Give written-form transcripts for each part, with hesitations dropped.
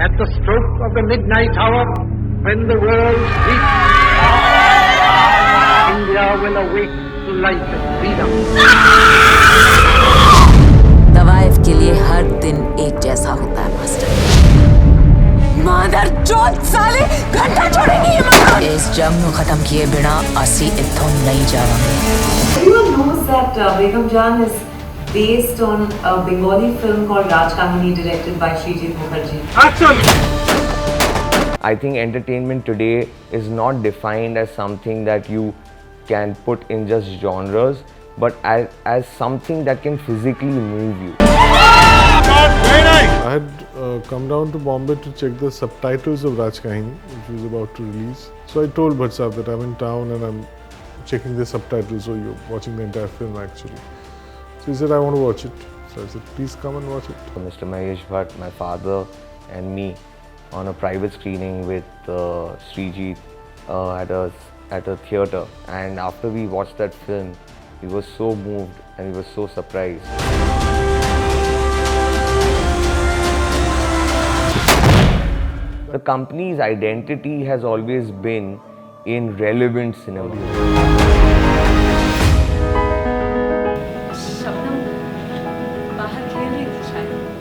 At the stroke of the midnight hour, when the world sleeps, India will awake to life and freedom. तवाइफ के लिए हर दिन एक जैसा होता है मास्टर। मादरचोद साले घंटा छोड़ेंगे ये मकान। इस जंग को खत्म किए बिना असी इत्थों नहीं जावांगे। Everyone knows that Begum Jaan is based on a Bengali film called Rajkahani directed by Srijit Mukherji. Action! I think entertainment today is not defined as something that you can put in just genres, but as something that can physically move you. I had come down to Bombay to check the subtitles of Rajkahani, which was about to release. So I told Bhatt sahab that I'm in town and I'm checking the subtitles, so you're watching the entire film actually. So he said, I want to watch it. So I said, please come and watch it. Mr. Bhatt, my father and me on a private screening with Srijit at a theatre, and after we watched that film, we were so moved and we were so surprised. The company's identity has always been in relevant cinema.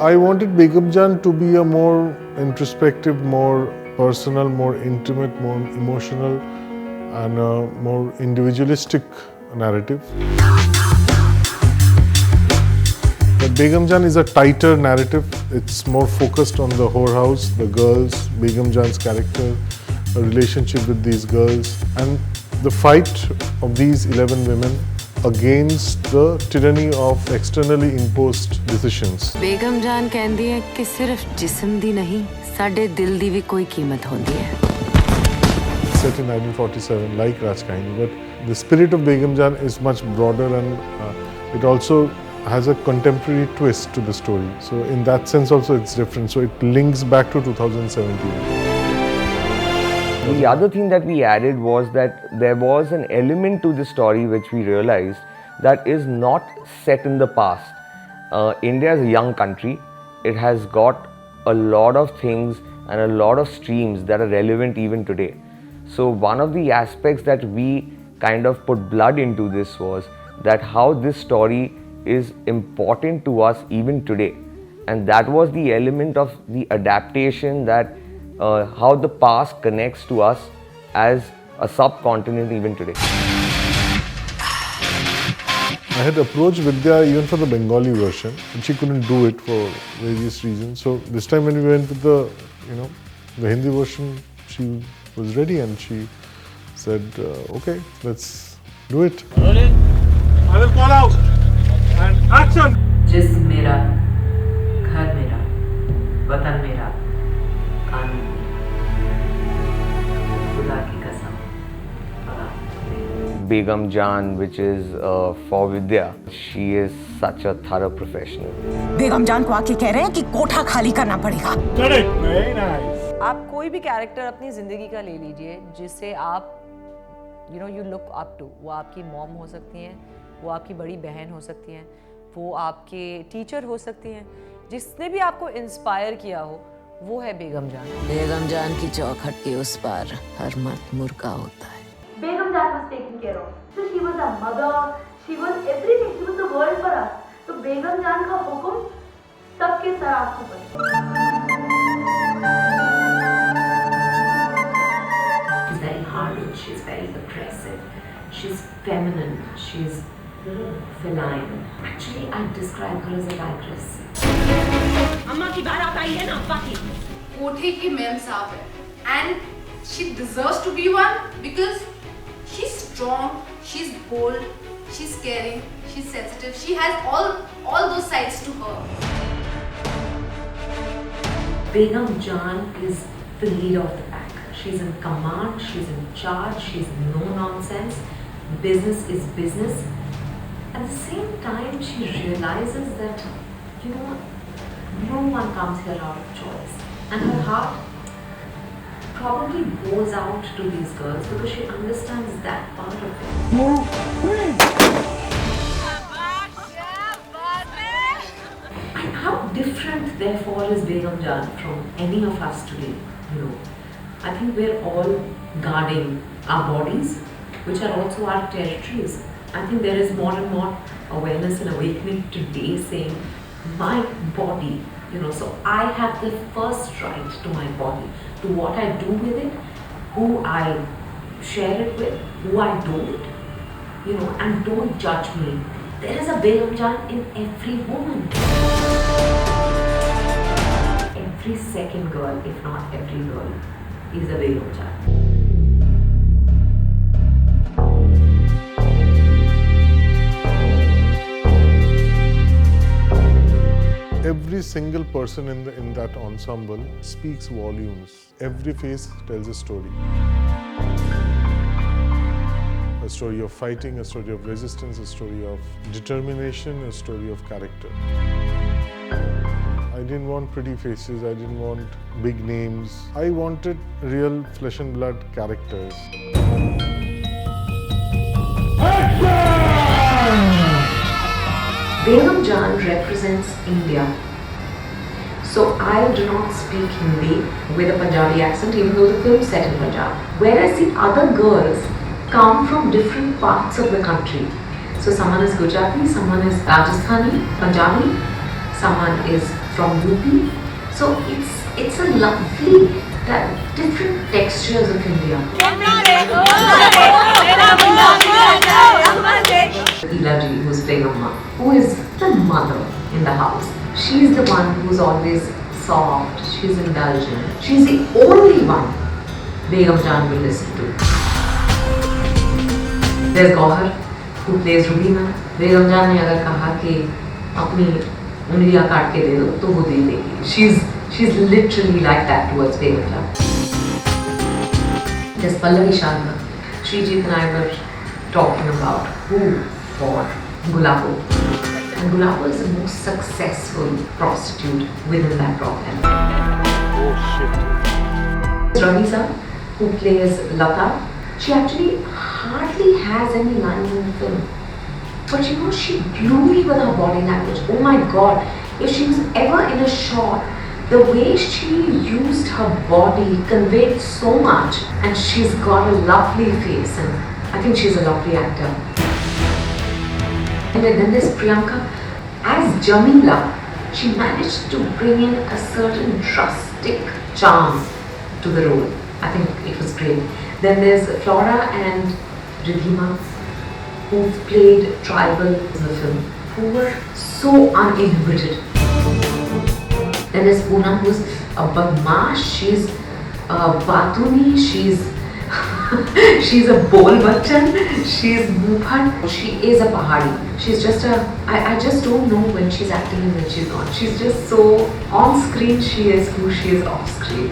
I wanted Begum Jaan to be a more introspective, more personal, more intimate, more emotional and a more individualistic narrative. But Begum Jaan is a tighter narrative. It's more focused on the whorehouse, the girls, Begum Jaan's character, a relationship with these girls and the fight of these 11 women against the tyranny of externally imposed decisions. बेगम जान कहती है कि सिर्फ जिस्म दी नहीं, साडे दिल दी भी कोई कीमत होती है। Set in 1947, like Rajkahani, but the spirit of Begum Jaan is much broader and it also has a contemporary twist to the story. So in that sense also it's different. So it links back to 2017. The other thing that we added was that there was an element to the story which we realized that is not set in the past. India is a young country. It has got a lot of things and a lot of streams that are relevant even today. So one of the aspects that we kind of put blood into this was that how this story is important to us even today. And that was the element of the adaptation, that how the past connects to us as a subcontinent even today. I had approached Vidya even for the Bengali version and she couldn't do it for various reasons. So this time when we went with the Hindi version, she was ready and she said, okay, let's do it. Rolling. I will call out. And action! जिस्म मेरा, घर मेरा, वतन मेरा, कानून मेरा, खुदा की कसम। Begum Jaan, which is for Vidya, she is such a thorough professional. बेगम जान को आके कह रहे हैं कि कोठा खाली करना पड़ेगा। Correct. Very nice. आप कोई भी कैरेक्टर अपनी ज़िंदगी का ले लीजिए जिससे आप you look up to. वो आपकी मॉम हो सकती हैं, वो आपकी बड़ी बहन हो सकती हैं, वो आपके टीचर हो सकती हैं, जिसने भी आपको इंस्पायर किया हो, वो है बेगम जान। बेगम जान की चौखट के उस पार हर मर्द मुर्गा होता है। Begum Jaan was taken care of. So she was our mother, she was everything, she was the world for us. So Begum Jaan का हुक्म सबके सर आँखों पर। She's very hardened, she's very aggressive, she's feminine, she's feline. Actually, I'd describe her as a tigress. अम्मा की बारात आई है ना अब्बा की। कोठे की मेम साहब है, and she deserves to be one because she's strong, she's bold, she's caring, she's sensitive. She has all those sides to her. Begum Jaan is the leader of the pack. She's in command, she's in charge, she's no nonsense. Business is business. At the same time, she realizes that, no one comes here out of choice. And her heart probably goes out to these girls because she understands that part of it. And how different therefore is Begum Jaan from any of us today? You know, I think we're all guarding our bodies, which are also our territories. I think there is more and more awareness and awakening today saying, my body, you know, so I have the first right to my body, to what I do with it, who I share it with, who I don't, you know, and don't judge me. There is a Begum Jaan in every woman. Every second girl, if not every girl, is a Begum Jaan. Every single person in that ensemble speaks volumes. Every face tells a story. A story of fighting, a story of resistance, a story of determination, a story of character. I didn't want pretty faces, I didn't want big names. I wanted real flesh and blood characters. Begum Jaan represents India. So I do not speak Hindi with a Punjabi accent, even though the film is set in Punjab. Whereas the other girls come from different parts of the country. So someone is Gujarati, someone is Rajasthani, Punjabi, someone is from UP. So it's a lovely different textures of India. Ilaji, who's playing Amma, who is the mother in the house. She's the one who's always soft, she's indulgent. She's the only one Begum Jaan will listen to. There's Gauahar, who plays Ridheema. Begum Jaan ने अगर कहा कि अपनी उंगलियां काट के दे दो तो वो दे देगी. She's literally like that towards Begum Jaan. There's Pallavi, Sharda. Srijit and I were talking about who for Gulabo. And Gulabo is the most successful prostitute within that problem. Oh shit. Ravisa, who plays Lata, she actually hardly has any line in the film. But you know, she blew me with her body language. Oh my god, if she was ever in a shot, the way she used her body conveyed so much, and she's got a lovely face, and I think she's a lovely actor. And then there's Priyanka. As Jamila, she managed to bring in a certain drastic charm to the role. I think it was great. Then there's Flora and Ridheema, who played tribal in the film, who were so uninhibited. Then there's Poonam, who's a badmash, she's a batuni, she's a bol button, she's muphat, she is a pahadi. She's just I just don't know when she's acting and when she's not. She's just so, on screen she is who she is off screen.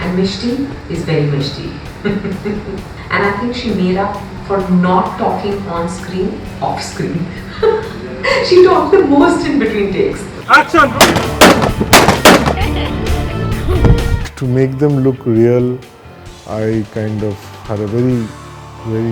And Mishti is very Mishti. And I think she made up for not talking on screen, off screen. She talked the most in between takes. Action! To make them look real, I kind of had a very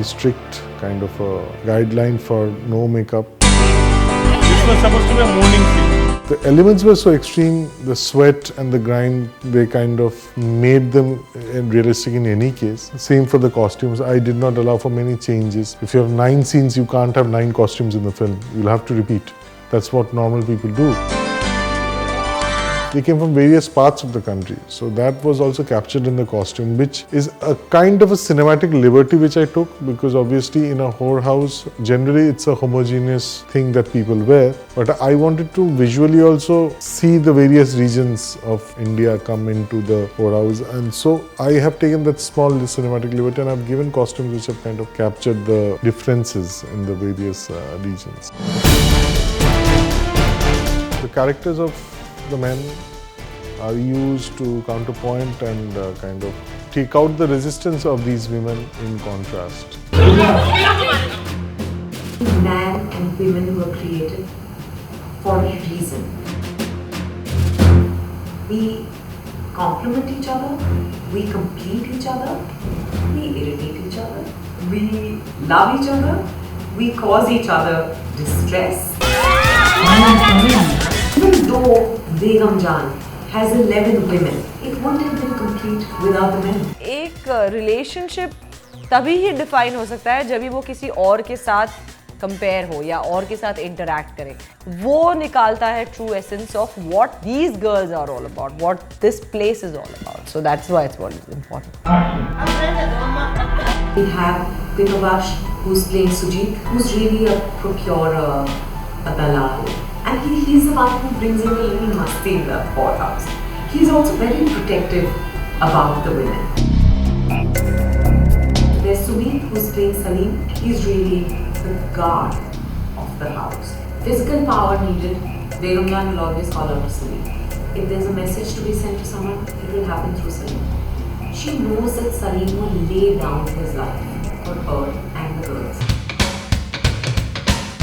strict kind of a guideline for no makeup. This was supposed to be a morning scene. The elements were so extreme, the sweat and the grind, they kind of made them realistic in any case. Same for the costumes. I did not allow for many changes. If you have 9 scenes, you can't have 9 costumes in the film. You'll have to repeat. That's what normal people do. They came from various parts of the country. So that was also captured in the costume, which is a kind of a cinematic liberty which I took, because obviously in a whorehouse, generally it's a homogeneous thing that people wear. But I wanted to visually also see the various regions of India come into the whorehouse. And so I have taken that small cinematic liberty and I've given costumes which have kind of captured the differences in the various regions. The characters of the men are used to counterpoint and kind of take out the resistance of these women in contrast. Man and women were created for a reason. We complement each other, we complete each other, we irritate each other, we love each other, We cause each other distress. Even though Begum Jaan has 11 women, it wouldn't have been complete without the men. एक relationship तभी ही define हो सकता है जब भी वो किसी और के साथ कंपेयर हो या और के साथ इंटरैक्ट करे. वो निकालता है true essence of what these girls are all about, what this place is all about. So that's why it's what is important. We have Vidyarthi, who's playing Srijit, who's really a procurer, a dalal. And he's the one who brings in a little masti in the courthouse. He's also very protective about the women. There's Sumit, who's playing Saini. He's really the guard of the house. Physical power needed, Begum Jaan will always call out to Sumit. If there's a message to be sent to someone, it will happen through Saini. She knows that Saini will lay down his life for her and the girls.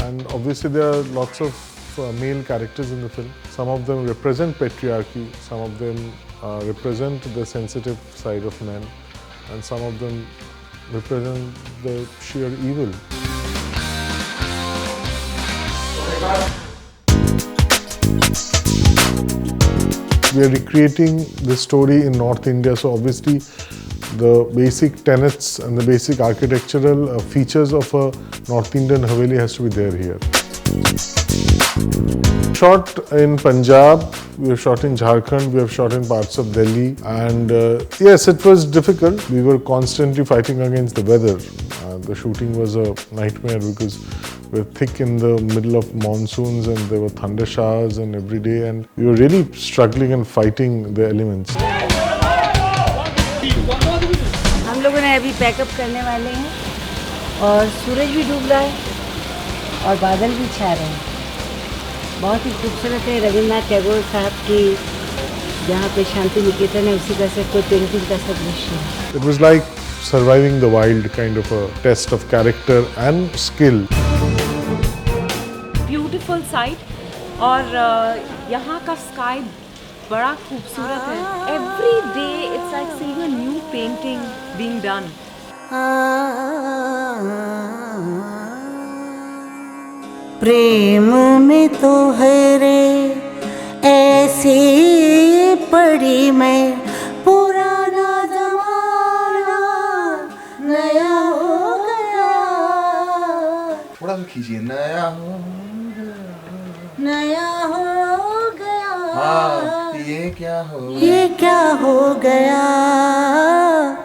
And obviously there are lots of male characters in the film. Some of them represent patriarchy, some of them represent the sensitive side of men, and some of them represent the sheer evil. We are recreating the story in North India, so obviously the basic tenets and the basic architectural features of a North Indian Haveli has to be there here. Shot in Punjab, we have shot in Jharkhand, we have shot in parts of Delhi, and yes, it was difficult. We were constantly fighting against the weather. The shooting was a nightmare because we were thick in the middle of monsoons and there were thunder showers and every day, and we were really struggling and fighting the elements. हम लोगों ने अभी pack up करने वाले हैं और सूरज भी डूब रहा है और बादल भी छा रहे हैं. बहुत ही खूबसूरत है. रविन्द्रनाथ टैगोर साहब की जहाँ पे शांति निकेतन है उसी का से कोई पेंटिंग का सा दृश्य है. It was like surviving the wild, kind of a test of character and skill. Beautiful sight और यहाँ का स्काई बड़ा खूबसूरत है. Every day it's like seeing a new painting being done. प्रेम में तो है रे ऐसी पड़ी मैं, पुराना जमाना नया हो गया. थोड़ा सा खींचिए. नया हो गया. हाँ, ये क्या हो गया.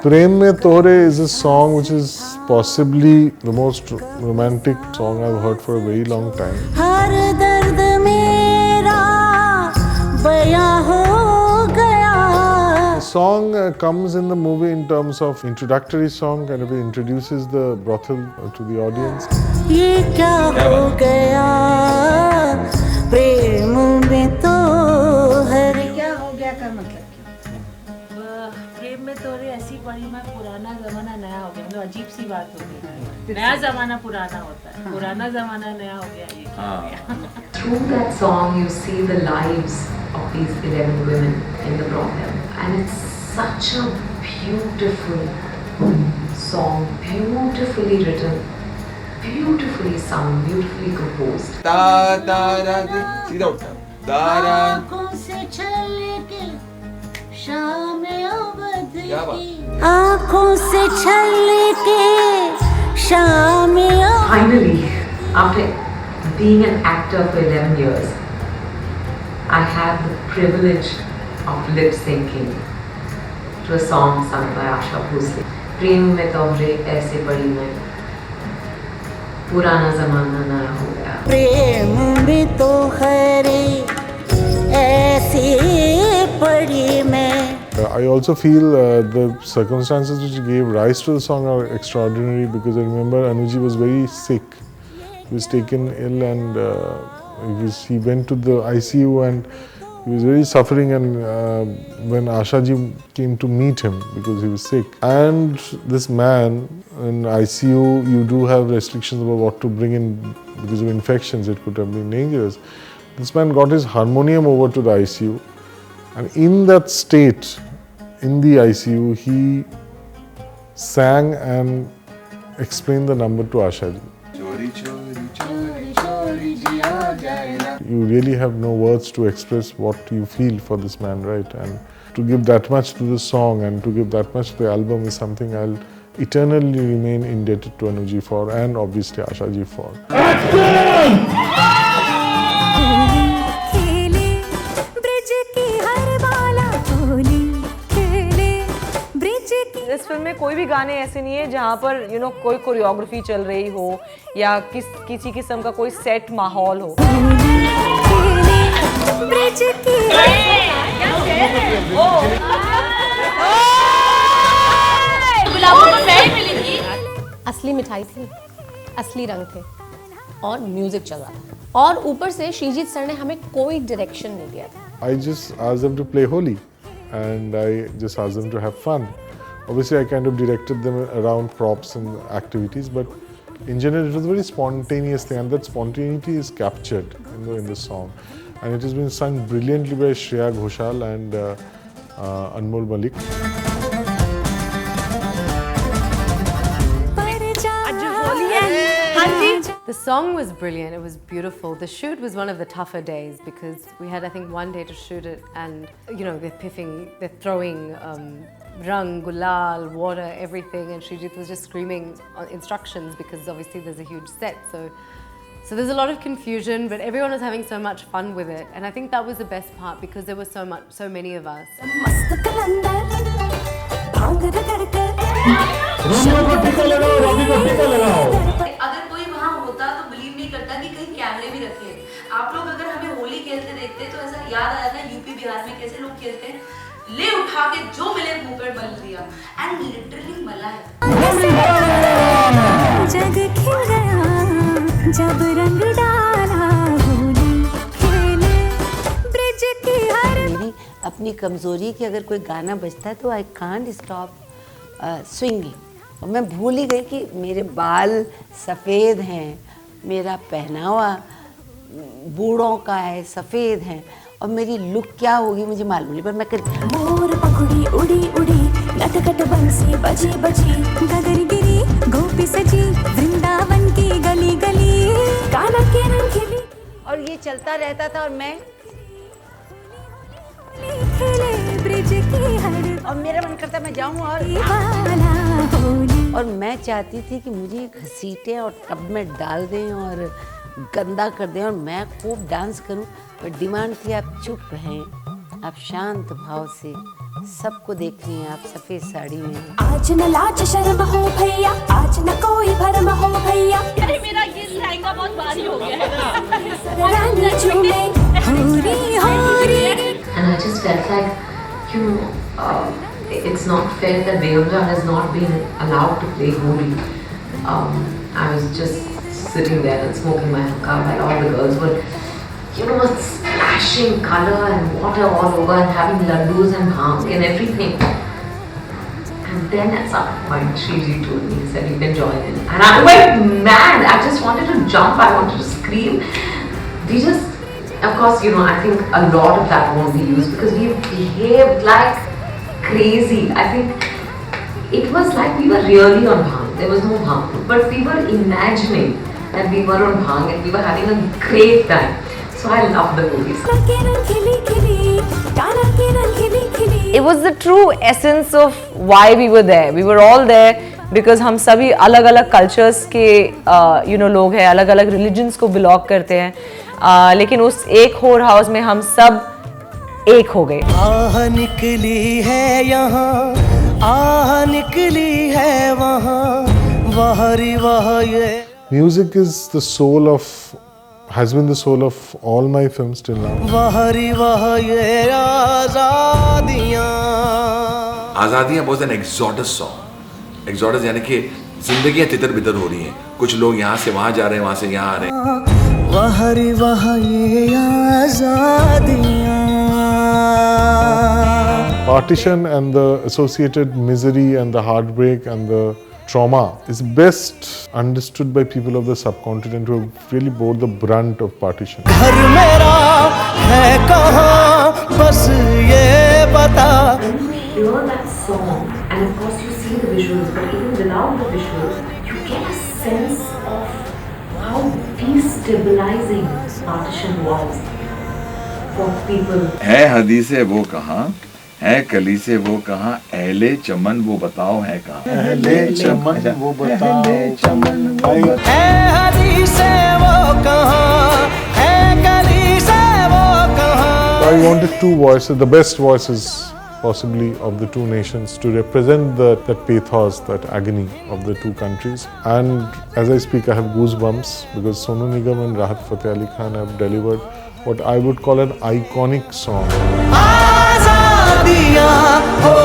Prem Mein Tohre is a song which is possibly the most romantic song I've heard for a very long time. हर दर्द मेरा बयां हो गया. The song comes in the movie in terms of introductory song, kind of introduces the brothel to the audience. ये क्या हो गया प्रेम में तो हरे. क्या हो गया का मतलब प्रेम में तो ऐसी पड़ी मैं, पुराना जमाना नया हो गया. मतलब अजीब सी बात होती है. नया जमाना पुराना होता है, पुराना जमाना नया हो गया. ये क्या हो गया. Through that song, you see the lives of these 11 women in the brothel, and it's such a beautiful song, beautifully written, beautifully sung, beautifully composed. Da da da da. सीधा उठना. Da da. आँखों से छलके शाम अवध क्या बात. की. आँखों से छलके शाम. Finally, after being an actor for 11 years, I had the privilege of lip syncing to a song sung by Asha Bhosle. प्रेम में तोहरे ऐसे पड़ी मैं, पुराना जमाना नया हो गया. प्रेम में तो हरे ऐसी पड़ी मैं. I also feel the circumstances which gave rise to the song are extraordinary, because I remember Anuji was very sick. He was taken ill and he went to the ICU and he was very suffering, and when Asha ji came to meet him because he was sick, and this man in ICU, you do have restrictions about what to bring in because of infections. It could have been dangerous. This man got his harmonium over to the ICU, and in that state, in the ICU, he sang and explained the number to Asha ji. चोरी चोरी चोरी चोरी जिया जाए ना. You really have no words to express what you feel for this man, right? And to give that much to the song and to give that much to the album is something I'll eternally remain indebted to Anuji for, and obviously Asha ji for. इस film में कोई भी गाने ऐसे नहीं है जहाँ पर कोई कोरियोग्राफी चल रही हो या किसी किस्म का कोई सेट माहौल हो. असली मिठाई थी, असली रंग थे और म्यूजिक चल रहा था और ऊपर से श्रीजीत सर ने हमें कोई डायरेक्शन नहीं दिया था. I just asked them to play Holi and I just asked them to have fun. Obviously, I kind of directed them around props and activities, but in general, it was a very spontaneous thing, and that spontaneity is captured in the song. And it has been sung brilliantly by Shreya Ghoshal and Anmol Malik. The song was brilliant, it was beautiful. The shoot was one of the tougher days because we had, I think, one day to shoot it, and they're throwing rang, gulal, water, everything, and Srijit was just screaming instructions because obviously there's a huge set. So there's a lot of confusion, but everyone was having so much fun with it, and I think that was the best part because there were so many of us. अगर कोई वहाँ होता तो believe नहीं करता कि कहीं कैमरे भी रखे हैं. आप लोग अगर हमें होली खेलते देखते तो ऐसा याद आया था यूपी बिहार में कैसे लोग खेलते हैं, ले उठा के जो मिले मुंह पर मल दिया, एंड लिटरली मला है. जग खिल गया जब रंग डाला होली खेले ब्रिज की हर. मेरी अपनी कमजोरी कि अगर कोई गाना बजता है तो आई कांट स्टॉप स्विंगिंग. और मैं भूल ही गई कि मेरे बाल सफ़ेद हैं, मेरा पहनावा बूढ़ों का है, सफ़ेद हैं, और मेरी लुक क्या होगी मुझे मालूम नहीं, पर मैं मोर पखुड़ी उड़ी उड़ी लटकट बंसी बजी बजी गगन गिरी गोपी सजी वृंदावन की गली गली काला के रंग खिली. और ये चलता रहता था और मैं और मेरा मन करता मैं जाऊं और मैं चाहती थी कि मुझे घसीटें और टब में डाल दें और गंदा कर दें और मैं खूब डांस करूं, पर डिमांड थी आप चुप हैं, आप शांत भाव से सबको देख रही हैं, आप सफ़ेद साड़ी में. आज न लाज शर्म हो भैया, आज न कोई भरम हो भैया. अरे मेरा ये लहंगा बहुत भारी हो गया है. And I just felt like, it's not fair that Begum Jaan has not been allowed to play Holi. I was just sitting there and smoking my hookah while all the girls were, splashing color and water all over and having laddus and bhang and everything. And then at some point, Srijit told me, he said, you can join in. And I went mad. I just wanted to jump. I wanted to scream. We just, of course, I think a lot of that won't be used because we behaved like crazy. I think it was like we were really on bhang. There was no bhang. But we were imagining that we were on bhang and we were having a great time. So I love the movies. It was the true essence of why we were there. We were all there because हम सभी अलग अलग cultures के लोग हैं, अलग अलग religions को belong करते हैं, लेकिन उस एक होर हाउस में हम सब एक हो गए. आह निकली है यहाँ, आह निकली है वहाँ, वहरी वह ये. Music is the soul of, has been the soul of all my films till now. वहरी वह ये आज़ादियाँ. आज़ादियाँ was an exodus song. Exodus यानी कि जिंदगियाँ तितर बितर हो रही हैं. कुछ लोग यहाँ से वहाँ जा रहे हैं, वहाँ से यहाँ आ रहे हैं. वहरी वह ये आज़ादियाँ. Partition and the associated misery and the heartbreak and the trauma is best understood by people of the subcontinent who have really bore the brunt of partition. घर मेरा है कहाँ बस ये बता. You hear that song and of course you see the visuals, but even without the visuals, you get a sense of stabilizing partition walls for people. है हदी से वो कहाँ, है कली से वो कहाँ, अहले चमन वो बताओ है कहाँ। अहले चमन वो बताओ, है हदी से वो कहाँ, है कली से वो कहाँ। I wanted two voices, the best voices possibly of the two nations, to represent that pathos, that agony of the two countries. And as I speak, I have goosebumps because Sonu Nigam and Rahat Fateh Ali Khan have delivered what I would call an iconic song. आज़ादियाँ हो